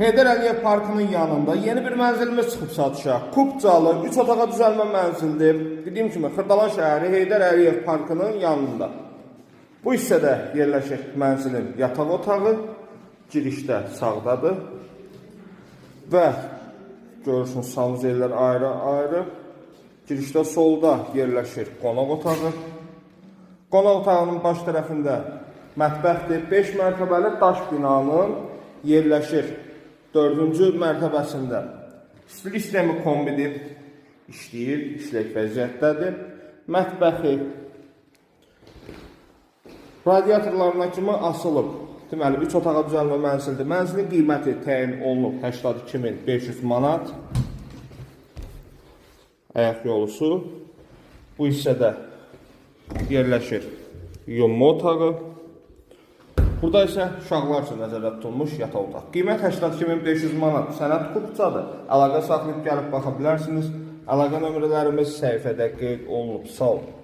Heydər Əliyev Parkının yanında yeni bir mənzilimiz çıxıb satışa. Kubcalı, 3 otağa düzəlmə mənzildir. Dediyim kimi, Xırdalan şəhəri Heydər Əliyev Parkının yanında. Bu hissədə yerləşir mənzilin yataq otağı, girişdə sağdadır. Və görürsünüz, sanuzellər ayrı-ayrı. Girişdə solda yerləşir qonaq otağı. Qonaq otağının baş tərəfində mətbəxdir. 5 mərtəbəli daş binanın yerləşir 4-cü mərtəbəsində. İstilik sistemi kombidir, işləyir, işlək vəziyyətdədir. Mətbəxi radiatorlarına kimi asılıb. Deməli, 3 otağa düzəlmə mənzildir. Mənzilin qiyməti təyin olunub 82.500 manat. Ayaq yolusu. Bu hissədə yerləşir yumma otağı. Burada isə uşaqlar üçün nəzərdə tutulmuş yataq otaq. Qiymət 82.500 manat. Sənəd kubcadır. Əlaqə saxlayıb gəlib baxa bilərsiniz. Əlaqə nömrələrimiz səhifədə qeyd olunub. Sağ olun.